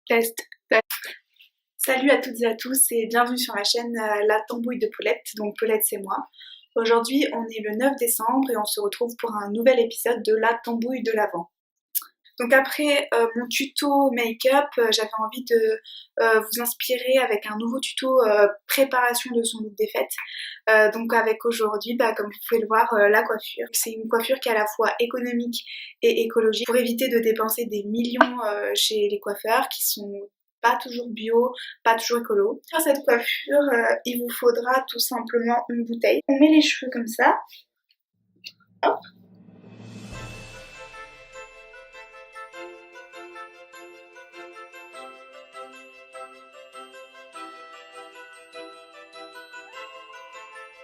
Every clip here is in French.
Test. Salut à toutes et à tous et bienvenue sur ma chaîne La Tambouille de Paulette, donc Paulette c'est moi. Aujourd'hui on est le 9 décembre et on se retrouve pour un nouvel épisode de La Tambouille de l'Avent. Donc après mon tuto make-up, j'avais envie de vous inspirer avec un nouveau tuto préparation de son look des fêtes. Donc avec aujourd'hui, comme vous pouvez le voir, la coiffure. C'est une coiffure qui est à la fois économique et écologique pour éviter de dépenser des millions chez les coiffeurs qui sont pas toujours bio, pas toujours écolo. Pour cette coiffure, il vous faudra tout simplement une bouteille. On met les cheveux comme ça. Hop.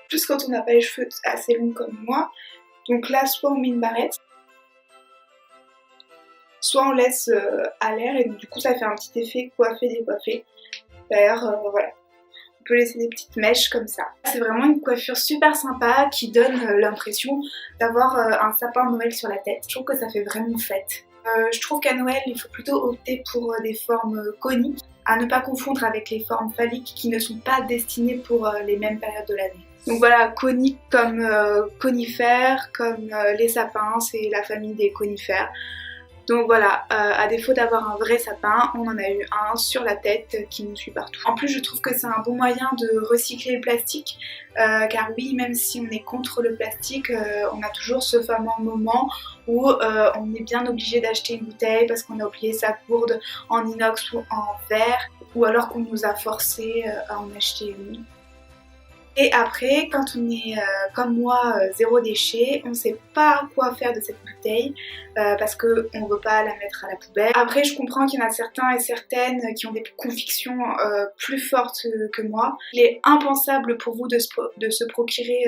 Plus quand on n'a pas les cheveux assez longs comme moi. Donc là, soit on met une barrette, soit on laisse à l'air et donc, du coup ça fait un petit effet coiffé-décoiffé. D'ailleurs, voilà. On peut laisser des petites mèches comme ça. C'est vraiment une coiffure super sympa qui donne l'impression d'avoir un sapin de Noël sur la tête. Je trouve que ça fait vraiment fête. Je trouve qu'à Noël, il faut plutôt opter pour des formes coniques, à ne pas confondre avec les formes phalliques qui ne sont pas destinées pour les mêmes périodes de l'année. Donc voilà, coniques comme conifères, comme les sapins, c'est la famille des conifères. Donc voilà, à défaut d'avoir un vrai sapin, on en a eu un sur la tête qui nous suit partout. En plus, je trouve que c'est un bon moyen de recycler le plastique, car oui, même si on est contre le plastique, on a toujours ce fameux moment où on est bien obligé d'acheter une bouteille parce qu'on a oublié sa gourde en inox ou en verre, ou alors qu'on nous a forcé à en acheter une. Et après, quand on est comme moi, zéro déchet, on ne sait pas quoi faire de cette bouteille parce qu'on ne veut pas la mettre à la poubelle. Après, je comprends qu'il y en a certains et certaines qui ont des convictions plus fortes que moi. Il est impensable pour vous de se procurer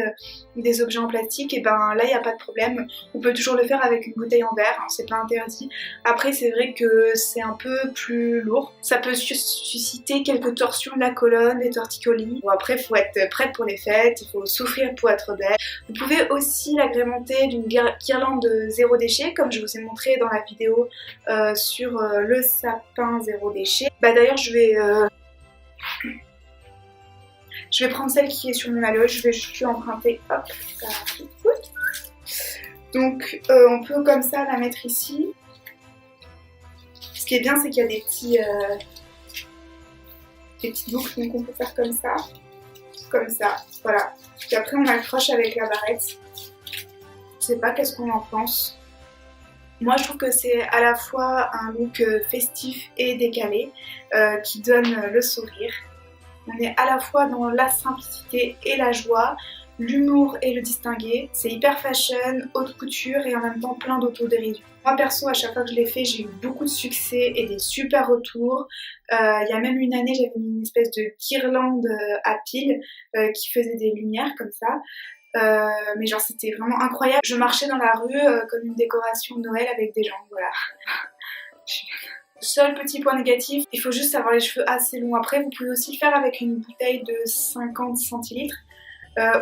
des objets en plastique, et ben là, il n'y a pas de problème. On peut toujours le faire avec une bouteille en verre, hein, c'est pas interdit. Après, c'est vrai que c'est un peu plus lourd. Ça peut susciter quelques torsions de la colonne, des torticolis. Bon, après, il faut être prête pour les fêtes, il faut souffrir pour être belle. Vous pouvez aussi l'agrémenter d'une guirlande zéro déchet, comme je vous ai montré dans la vidéo sur le sapin zéro déchet. D'ailleurs, je vais prendre celle qui est sur mon alloge, je vais juste lui emprunter. Hop, ça va. Donc, on peut comme ça la mettre ici. Ce qui est bien, c'est qu'il y a des petites boucles, donc on peut faire comme ça, voilà. Puis après on accroche avec la barrette. Je sais pas qu'est-ce qu'on en pense. Moi je trouve que c'est à la fois un look festif et décalé qui donne le sourire. On est à la fois dans la simplicité et la joie, l'humour et le distingué. C'est hyper fashion, haute couture et en même temps plein d'autodérision. Moi perso, à chaque fois que je l'ai fait, j'ai eu beaucoup de succès et des super retours. Il y a même une année, j'avais mis une espèce de guirlande à piles qui faisait des lumières comme ça. Mais genre c'était vraiment incroyable. Je marchais dans la rue comme une décoration de Noël avec des gens, voilà. Seul petit point négatif, il faut juste avoir les cheveux assez longs. Après, vous pouvez aussi le faire avec une bouteille de 50 centilitres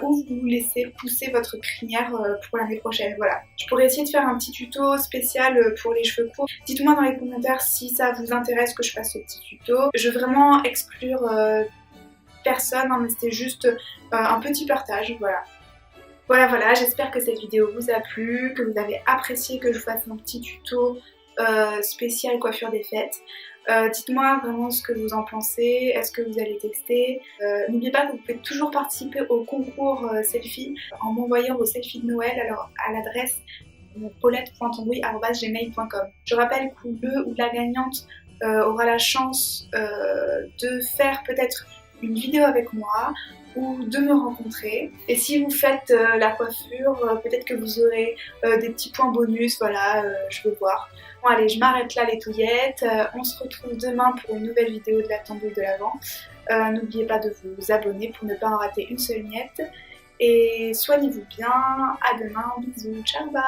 ou vous laissez pousser votre crinière pour l'année prochaine. Voilà. Je pourrais essayer de faire un petit tuto spécial pour les cheveux courts. Dites-moi dans les commentaires si ça vous intéresse que je fasse ce petit tuto. Je veux vraiment exclure personne, hein, mais c'était juste un petit partage, voilà. Voilà, j'espère que cette vidéo vous a plu, que vous avez apprécié que je vous fasse un petit tuto spécial coiffure des fêtes. Dites-moi vraiment ce que vous en pensez, est-ce que vous allez tester. N'oubliez pas que vous pouvez toujours participer au concours selfie en m'envoyant vos selfies de Noël alors à l'adresse paulette.tambouille@gmail.com. Je rappelle que le ou la gagnante aura la chance de faire peut-être une vidéo avec moi ou de me rencontrer. Et si vous faites la coiffure, peut-être que vous aurez des petits points bonus, voilà, je veux voir. Bon allez, je m'arrête là les touillettes, on se retrouve demain pour une nouvelle vidéo de la tambouille de l'Avent. N'oubliez pas de vous abonner pour ne pas en rater une seule miette. Et soignez-vous bien, à demain, bisous, ciao, bye.